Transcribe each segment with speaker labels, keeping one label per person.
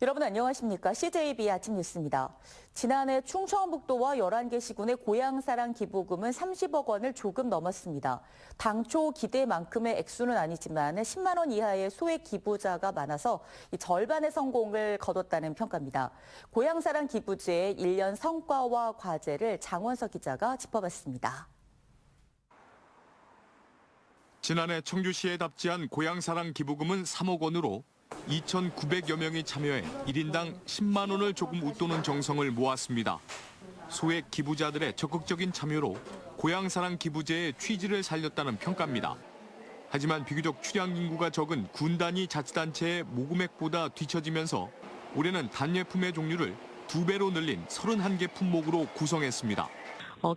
Speaker 1: 여러분 안녕하십니까? CJB 아침 뉴스입니다. 지난해 충청북도와 11개 시군의 고향사랑 기부금은 30억 원을 조금 넘었습니다. 당초 기대만큼의 액수는 아니지만 10만 원 이하의 소액 기부자가 많아서 절반의 성공을 거뒀다는 평가입니다. 고향사랑 기부제의 1년 성과와 과제를 장원석 기자가 짚어봤습니다.
Speaker 2: 지난해 청주시에 답지한 고향사랑 기부금은 3억 원으로 2,900여 명이 참여해 1인당 10만 원을 조금 웃도는 정성을 모았습니다. 소액 기부자들의 적극적인 참여로 고향사랑 기부제의 취지를 살렸다는 평가입니다. 하지만 비교적 출향 인구가 적은 군 단위 자치단체의 모금액보다 뒤처지면서 올해는 단예품의 종류를 2배로 늘린 31개 품목으로 구성했습니다.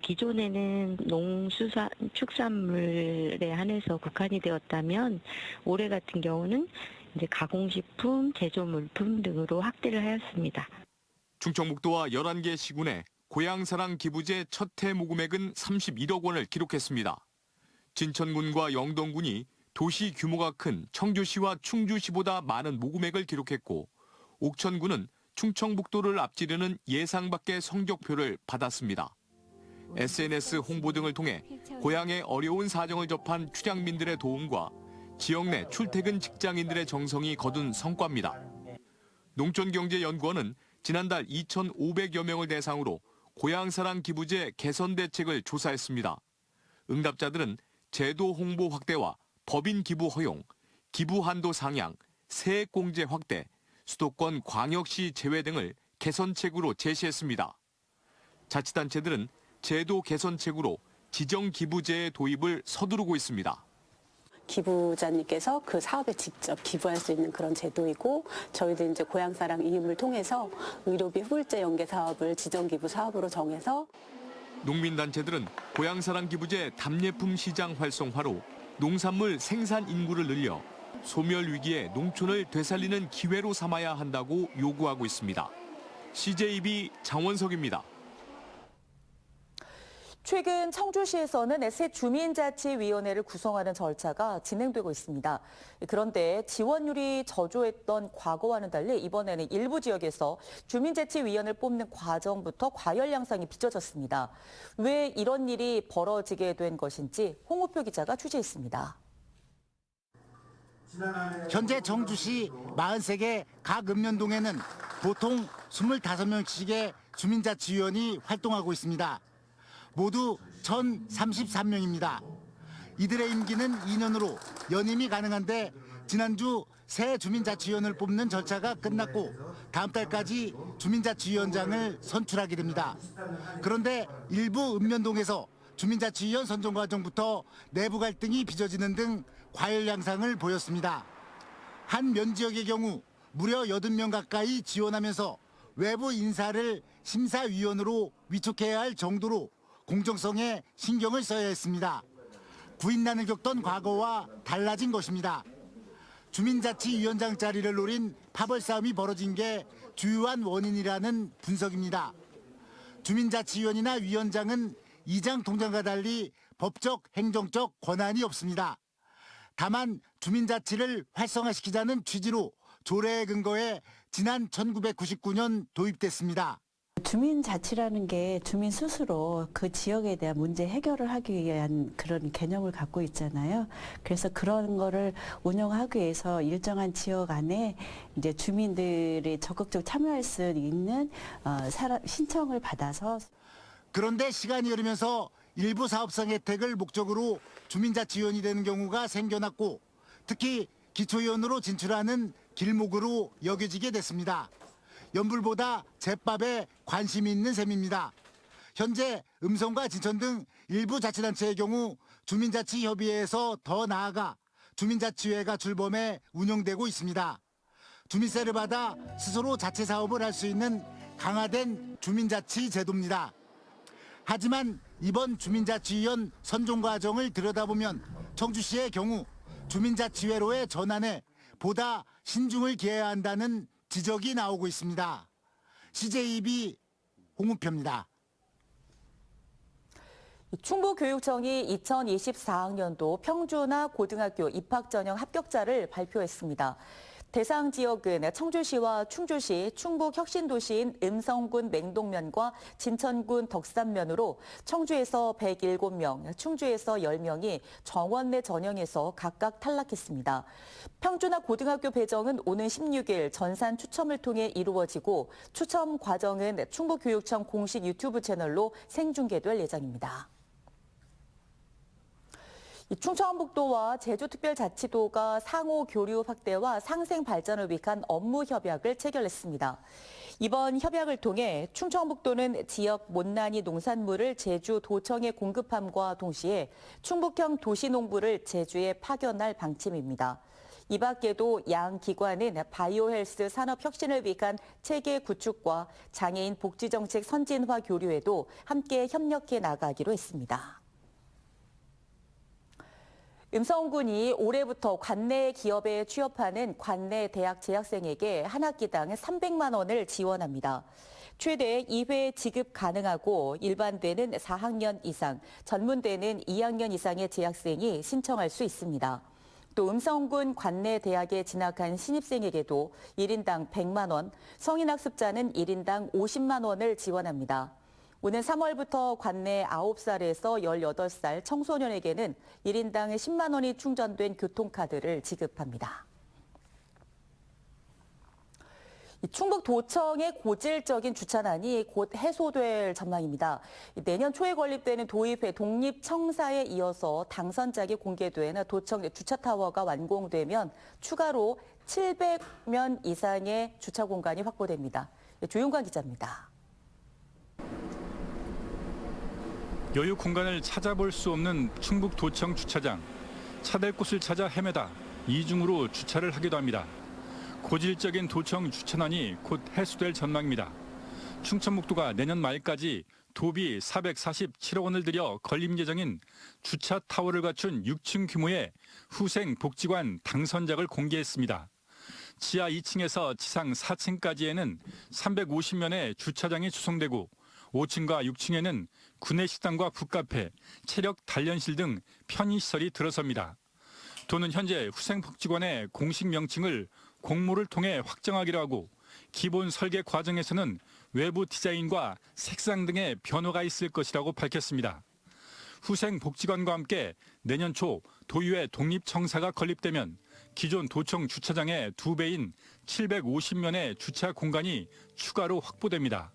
Speaker 3: 기존에는 농수산 축산물에 한해서 국한이 되었다면 올해 같은 경우는 이제 가공식품, 제조물품 등으로 확대를 하였습니다.
Speaker 2: 충청북도와 11개 시군의 고향사랑 기부제 첫 해 모금액은 31억 원을 기록했습니다. 진천군과 영동군이 도시 규모가 큰 청주시와 충주시보다 많은 모금액을 기록했고 옥천군은 충청북도를 앞지르는 예상 밖의 성적표를 받았습니다. SNS 홍보 등을 통해 고향의 어려운 사정을 접한 출향민들의 도움과 지역 내 출퇴근 직장인들의 정성이 거둔 성과입니다. 농촌경제연구원은 지난달 2,500여 명을 대상으로 고향사랑 기부제 개선 대책을 조사했습니다. 응답자들은 제도 홍보 확대와 법인 기부 허용, 기부 한도 상향, 세액공제 확대, 수도권 광역시 제외 등을 개선책으로 제시했습니다. 자치단체들은 제도 개선책으로 지정 기부제의 도입을 서두르고 있습니다.
Speaker 4: 기부자님께서 그 사업에 직접 기부할 수 있는 그런 제도이고 저희도 이제 고향사랑 이음을 통해서 의료비 후불제 연계 사업을 지정 기부 사업으로 정해서
Speaker 2: 농민단체들은 고향사랑 기부제 답례품 시장 활성화로 농산물 생산 인구를 늘려 소멸 위기에 농촌을 되살리는 기회로 삼아야 한다고 요구하고 있습니다. CJB 장원석입니다.
Speaker 1: 최근 청주시에서는 새 주민자치위원회를 구성하는 절차가 진행되고 있습니다. 그런데 지원율이 저조했던 과거와는 달리 이번에는 일부 지역에서 주민자치위원을 뽑는 과정부터 과열 양상이 빚어졌습니다. 왜 이런 일이 벌어지게 된 것인지 홍우표 기자가 취재했습니다.
Speaker 5: 현재 청주시 43개 각 읍면동에는 보통 25명씩의 주민자치위원이 활동하고 있습니다. 모두 1,033명입니다. 이들의 임기는 2년으로 연임이 가능한데 지난주 새 주민자치위원을 뽑는 절차가 끝났고 다음 달까지 주민자치위원장을 선출하게 됩니다. 그런데 일부 읍면동에서 주민자치위원 선정 과정부터 내부 갈등이 빚어지는 등 과열 양상을 보였습니다. 한 면지역의 경우 무려 80명 가까이 지원하면서 외부 인사를 심사위원으로 위촉해야 할 정도로 공정성에 신경을 써야 했습니다. 구인난을 겪던 과거와 달라진 것입니다. 주민자치위원장 자리를 노린 파벌 싸움이 벌어진 게 주요한 원인이라는 분석입니다. 주민자치위원이나 위원장은 이장 통장과 달리 법적, 행정적 권한이 없습니다. 다만 주민자치를 활성화시키자는 취지로 조례에 근거해 지난 1999년 도입됐습니다.
Speaker 6: 주민자치라는 게 주민 스스로 그 지역에 대한 문제 해결을 하기 위한 그런 개념을 갖고 있잖아요. 그래서 그런 거를 운영하기 위해서 일정한 지역 안에 이제 주민들이 적극적으로 참여할 수 있는 신청을 받아서.
Speaker 5: 그런데 시간이 흐르면서 일부 사업성 혜택을 목적으로 주민자치위원이 되는 경우가 생겨났고 특히 기초위원으로 진출하는 길목으로 여겨지게 됐습니다. 연불보다 제밥에 관심이 있는 셈입니다. 현재 음성과 진천 등 일부 자치단체의 경우 주민자치협의회에서 더 나아가 주민자치회가 출범해 운영되고 있습니다. 주민세를 받아 스스로 자체 사업을 할 수 있는 강화된 주민자치 제도입니다. 하지만 이번 주민자치위원 선정 과정을 들여다보면 청주시의 경우 주민자치회로의 전환에 보다 신중을 기해야 한다는 지적이 나오고 있습니다. CJB 홍우표입니다.
Speaker 1: 충북교육청이 2024학년도 평준화 고등학교 입학전형 합격자를 발표했습니다. 대상 지역은 청주시와 충주시, 충북 혁신도시인 음성군 맹동면과 진천군 덕산면으로 청주에서 107명, 충주에서 10명이 정원 내 전형에서 각각 탈락했습니다. 평준화 고등학교 배정은 오는 16일 전산 추첨을 통해 이루어지고 추첨 과정은 충북교육청 공식 유튜브 채널로 생중계될 예정입니다. 충청북도와 제주특별자치도가 상호 교류 확대와 상생 발전을 위한 업무 협약을 체결했습니다. 이번 협약을 통해 충청북도는 지역 못난이 농산물을 제주 도청에 공급함과 동시에 충북형 도시농부를 제주에 파견할 방침입니다. 이 밖에도 양 기관은 바이오헬스 산업 혁신을 위한 체계 구축과 장애인 복지정책 선진화 교류에도 함께 협력해 나가기로 했습니다. 음성군이 올해부터 관내 기업에 취업하는 관내 대학 재학생에게 한 학기당 300만 원을 지원합니다. 최대 2회 지급 가능하고 일반대는 4학년 이상, 전문대는 2학년 이상의 재학생이 신청할 수 있습니다. 또 음성군 관내 대학에 진학한 신입생에게도 1인당 100만 원, 성인학습자는 1인당 50만 원을 지원합니다. 오는 3월부터 관내 9살에서 18살 청소년에게는 1인당 10만 원이 충전된 교통카드를 지급합니다. 충북도청의 고질적인 주차난이 곧 해소될 전망입니다. 내년 초에 건립되는 도의회 독립청사에 이어서 당선작이 공개된 도청 주차타워가 완공되면 추가로 700면 이상의 주차 공간이 확보됩니다. 조용관 기자입니다.
Speaker 7: 여유 공간을 찾아볼 수 없는 충북도청 주차장. 차댈 곳을 찾아 헤매다 이중으로 주차를 하기도 합니다. 고질적인 도청 주차난이 곧 해소될 전망입니다. 충청북도가 내년 말까지 도비 447억 원을 들여 건립 예정인 주차 타워를 갖춘 6층 규모의 후생 복지관 당선작을 공개했습니다. 지하 2층에서 지상 4층까지에는 350면의 주차장이 조성되고 5층과 6층에는 구내식당과 북카페, 체력 단련실 등 편의시설이 들어섭니다. 도는 현재 후생복지관의 공식 명칭을 공모를 통해 확정하기로 하고 기본 설계 과정에서는 외부 디자인과 색상 등의 변화가 있을 것이라고 밝혔습니다. 후생복지관과 함께 내년 초 도의회 독립청사가 건립되면 기존 도청 주차장의 2배인 750면의 주차 공간이 추가로 확보됩니다.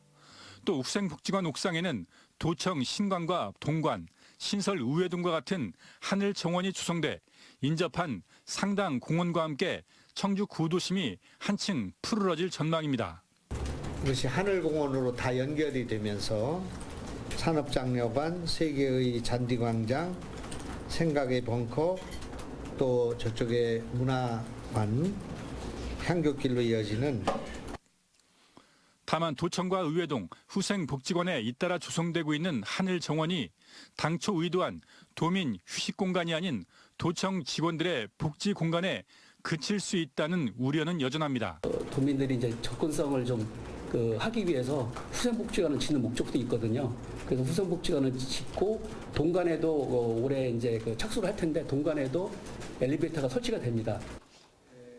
Speaker 7: 또 후생복지관 옥상에는 도청 신관과 동관, 신설 우회 등과 같은 하늘 정원이 조성돼 인접한 상당 공원과 함께 청주 구도심이 한층 푸르러질 전망입니다.
Speaker 8: 이것이 하늘공원으로 다 연결이 되면서 산업장려관, 세계의 잔디광장, 생각의 벙커, 또 저쪽에 문화관, 향교길로 이어지는
Speaker 7: 다만 도청과 의회동, 후생복지관에 잇따라 조성되고 있는 하늘정원이 당초 의도한 도민 휴식공간이 아닌 도청 직원들의 복지 공간에 그칠 수 있다는 우려는 여전합니다.
Speaker 9: 도민들이 이제 접근성을 좀 하기 위해서 후생복지관을 짓는 목적도 있거든요. 그래서 후생복지관을 짓고 동간에도 올해 이제 착수를 할 텐데 동간에도 엘리베이터가 설치가 됩니다.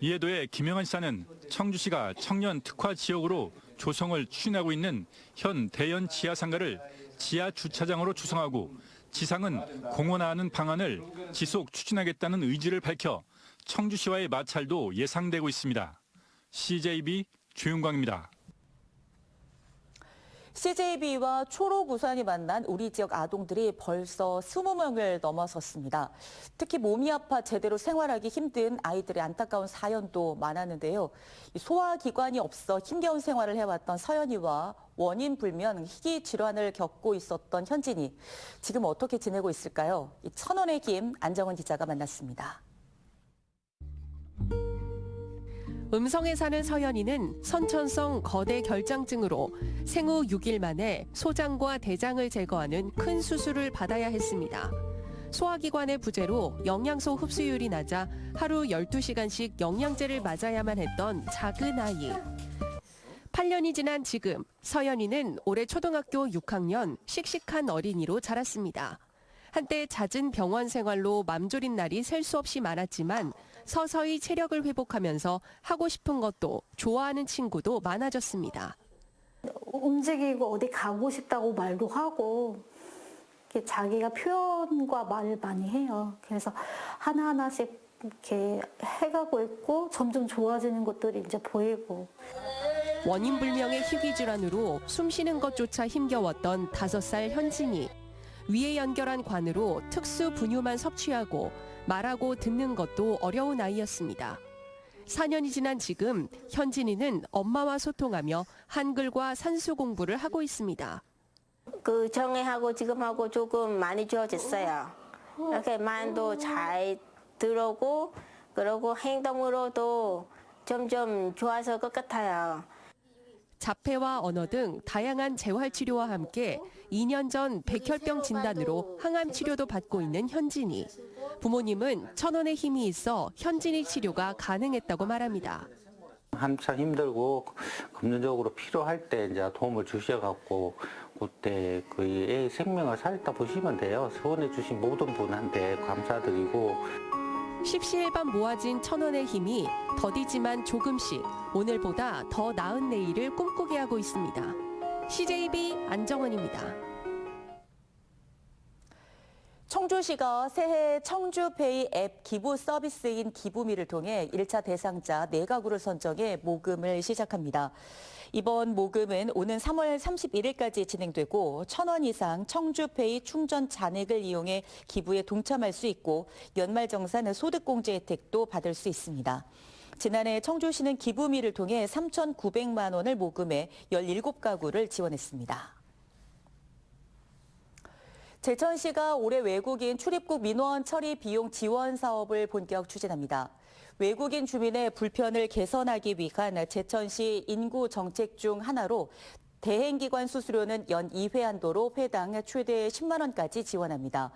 Speaker 7: 이에 더해 김영환 시장은 청주시가 청년 특화 지역으로 조성을 추진하고 있는 현 대연 지하상가를 지하 주차장으로 조성하고 지상은 공원화하는 방안을 지속 추진하겠다는 의지를 밝혀 청주시와의 마찰도 예상되고 있습니다. CJB 조윤광입니다.
Speaker 1: CJB와 초록우산이 만난 우리 지역 아동들이 벌써 20명을 넘어섰습니다. 특히 몸이 아파 제대로 생활하기 힘든 아이들의 안타까운 사연도 많았는데요. 소화기관이 없어 힘겨운 생활을 해왔던 서연이와 원인 불명 희귀 질환을 겪고 있었던 현진이 지금 어떻게 지내고 있을까요? 천원의 김 안정원 기자가 만났습니다.
Speaker 10: 음성에 사는 서연이는 선천성 거대 결장증으로 생후 6일 만에 소장과 대장을 제거하는 큰 수술을 받아야 했습니다. 소화기관의 부재로 영양소 흡수율이 낮아 하루 12시간씩 영양제를 맞아야만 했던 작은 아이. 8년이 지난 지금 서연이는 올해 초등학교 6학년 씩씩한 어린이로 자랐습니다. 한때 잦은 병원 생활로 맘졸인 날이 셀 수 없이 많았지만 서서히 체력을 회복하면서 하고 싶은 것도 좋아하는 친구도 많아졌습니다.
Speaker 11: 움직이고 어디 가고 싶다고 말도 하고 이렇게 자기가 표현과 말을 많이 해요. 그래서 하나하나씩 이렇게 해가고 있고 점점 좋아지는 것들이 이제 보이고.
Speaker 10: 원인 불명의 희귀질환으로 숨쉬는 것조차 힘겨웠던 5살 현진이 위에 연결한 관으로 특수 분유만 섭취하고 말하고 듣는 것도 어려운 아이였습니다. 4년이 지난 지금 현진이는 엄마와 소통하며 한글과 산수 공부를 하고 있습니다.
Speaker 12: 그 전에하고 지금하고 조금 많이 좋아졌어요. 이렇게 말도 잘 들어오고 그리고 행동으로도 점점 좋아질 것 같아요.
Speaker 10: 자폐와 언어 등 다양한 재활치료와 함께 2년 전 백혈병 진단으로 항암 치료도 받고 있는 현진이. 부모님은 천원의 힘이 있어 현진이 치료가 가능했다고 말합니다.
Speaker 13: 한참 힘들고 금전적으로 필요할 때 이제 도움을 주셔갖고 그때 그 애 생명을 살렸다 보시면 돼요. 후원해 주신 모든 분한테 감사드리고.
Speaker 10: 십시일반 모아진 천원의 힘이 더디지만 조금씩 오늘보다 더 나은 내일을 꿈꾸게 하고 있습니다. CJB 안정원입니다.
Speaker 1: 청주시가 새해 청주페이 앱 기부 서비스인 기부미를 통해 1차 대상자 4가구를 선정해 모금을 시작합니다. 이번 모금은 오는 3월 31일까지 진행되고 1,000원 이상 청주페이 충전 잔액을 이용해 기부에 동참할 수 있고 연말정산 소득공제 혜택도 받을 수 있습니다. 지난해 청주시는 기부미를 통해 3,900만 원을 모금해 17가구를 지원했습니다. 제천시가 올해 외국인 출입국 민원 처리 비용 지원 사업을 본격 추진합니다. 외국인 주민의 불편을 개선하기 위한 제천시 인구 정책 중 하나로 대행기관 수수료는 연 2회 한도로 회당 최대 10만 원까지 지원합니다.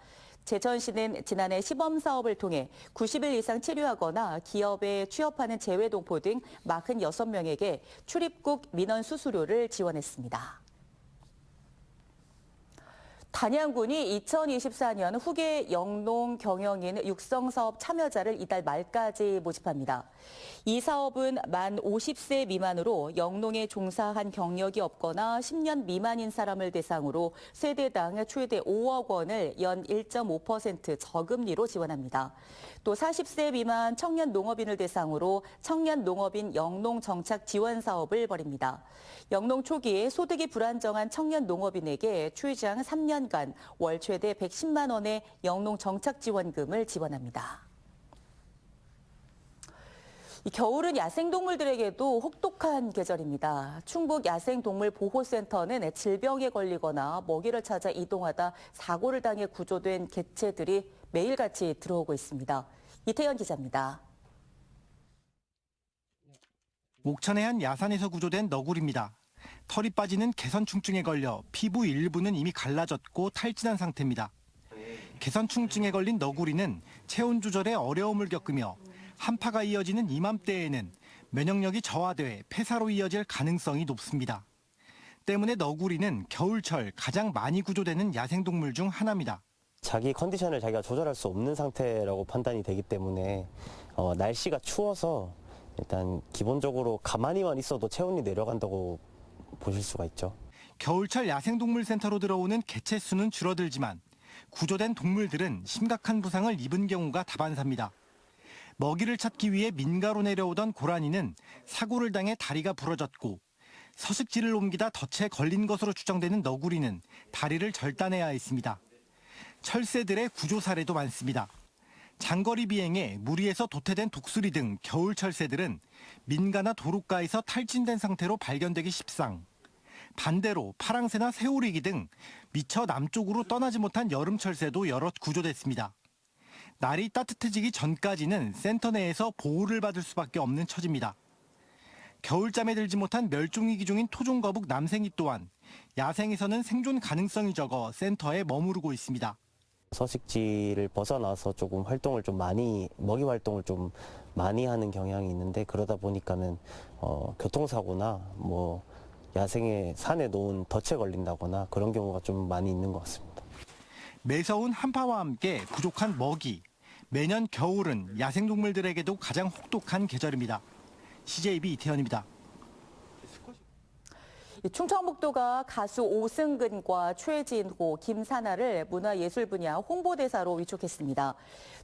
Speaker 1: 제천시는 지난해 시범 사업을 통해 90일 이상 체류하거나 기업에 취업하는 재외동포 등 46명에게 출입국 민원 수수료를 지원했습니다. 단양군이 2024년 후계 영농 경영인 육성사업 참여자를 이달 말까지 모집합니다. 이 사업은 만 50세 미만으로 영농에 종사한 경력이 없거나 10년 미만인 사람을 대상으로 세대당 최대 5억 원을 연 1.5% 저금리로 지원합니다. 또 40세 미만 청년 농업인을 대상으로 청년 농업인 영농 정착 지원 사업을 벌입니다. 영농 초기에 소득이 불안정한 청년 농업인에게 최장 3년간 월 최대 110만 원의 영농 정착 지원금을 지원합니다. 겨울은 야생동물들에게도 혹독한 계절입니다. 충북 야생동물보호센터는 질병에 걸리거나 먹이를 찾아 이동하다 사고를 당해 구조된 개체들이 매일같이 들어오고 있습니다. 이태현 기자입니다.
Speaker 14: 옥천의 한 야산에서 구조된 너구리입니다. 털이 빠지는 개선충증에 걸려 피부 일부는 이미 갈라졌고 탈진한 상태입니다. 개선충증에 걸린 너구리는 체온 조절에 어려움을 겪으며 한파가 이어지는 이맘때에는 면역력이 저하돼 폐사로 이어질 가능성이 높습니다. 때문에 너구리는 겨울철 가장 많이 구조되는 야생동물 중 하나입니다.
Speaker 15: 자기 컨디션을 자기가 조절할 수 없는 상태라고 판단이 되기 때문에 날씨가 추워서 일단 기본적으로 가만히만 있어도 체온이 내려간다고 보실 수가 있죠.
Speaker 14: 겨울철 야생동물센터로 들어오는 개체 수는 줄어들지만 구조된 동물들은 심각한 부상을 입은 경우가 다반사입니다. 먹이를 찾기 위해 민가로 내려오던 고라니는 사고를 당해 다리가 부러졌고 서식지를 옮기다 덫에 걸린 것으로 추정되는 너구리는 다리를 절단해야 했습니다. 철새들의 구조 사례도 많습니다. 장거리 비행에 무리해서 도태된 독수리 등 겨울철 새들은 민가나 도로가에서 탈진된 상태로 발견되기 십상. 반대로 파랑새나 새오리기 등 미처 남쪽으로 떠나지 못한 여름철 새도 여럿 구조됐습니다. 날이 따뜻해지기 전까지는 센터 내에서 보호를 받을 수밖에 없는 처지입니다. 겨울잠에 들지 못한 멸종위기 중인 토종거북 남생이 또한 야생에서는 생존 가능성이 적어 센터에 머무르고 있습니다.
Speaker 15: 서식지를 벗어나서 조금 활동을 좀 많이, 먹이 활동을 좀 많이 하는 경향이 있는데 그러다 보니까는 교통사고나 야생의 산에 놓은 덫에 걸린다거나 그런 경우가 좀 많이 있는 것 같습니다.
Speaker 14: 매서운 한파와 함께 부족한 먹이, 매년 겨울은 야생동물들에게도 가장 혹독한 계절입니다. CJB 이태현입니다.
Speaker 1: 충청북도가 가수 오승근과 최진호, 김사나를 문화예술 분야 홍보대사로 위촉했습니다.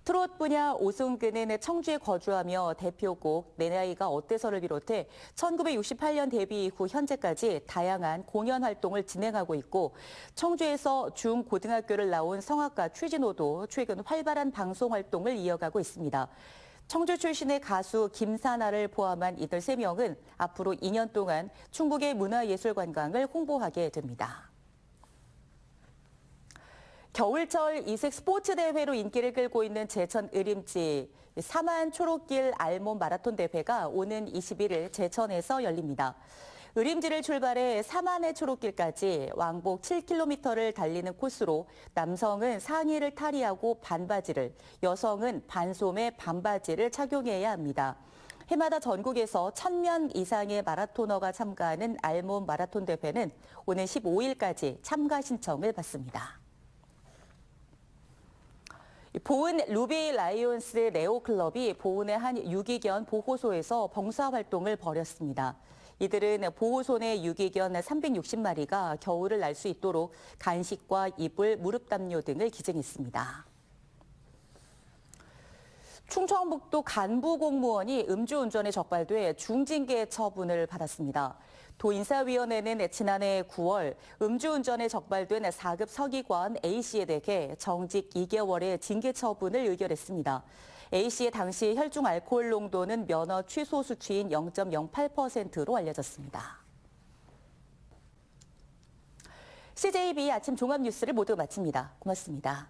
Speaker 1: 트롯 분야 오승근은 청주에 거주하며 대표곡 내 나이가 어때서를 비롯해 1968년 데뷔 이후 현재까지 다양한 공연 활동을 진행하고 있고 청주에서 중고등학교를 나온 성악가 최진호도 최근 활발한 방송 활동을 이어가고 있습니다. 청주 출신의 가수 김사나를 포함한 이들 3명은 앞으로 2년 동안 충북의 문화예술 관광을 홍보하게 됩니다. 겨울철 이색 스포츠 대회로 인기를 끌고 있는 제천 의림지 사만 초록길 알몸 마라톤 대회가 오는 21일 제천에서 열립니다. 의림지를 출발해 사만의 초록길까지 왕복 7km를 달리는 코스로 남성은 상의를 탈의하고 반바지를, 여성은 반소매 반바지를 착용해야 합니다. 해마다 전국에서 1000명 이상의 마라토너가 참가하는 알몸 마라톤 대회는 오는 15일까지 참가 신청을 받습니다. 보은 루비 라이온스 네오클럽이 보은의 한 유기견 보호소에서 봉사활동을 벌였습니다. 이들은 보호소 내 유기견 360마리가 겨울을 날 수 있도록 간식과 이불, 무릎 담요 등을 기증했습니다. 충청북도 간부 공무원이 음주운전에 적발돼 중징계 처분을 받았습니다. 도인사위원회는 지난해 9월 음주운전에 적발된 4급 서기관 A씨에 대해 정직 2개월의 징계 처분을 의결했습니다. A씨의 당시 혈중 알코올 농도는 면허 취소 수치인 0.08%로 알려졌습니다. CJB 아침 종합 뉴스를 모두 마칩니다. 고맙습니다.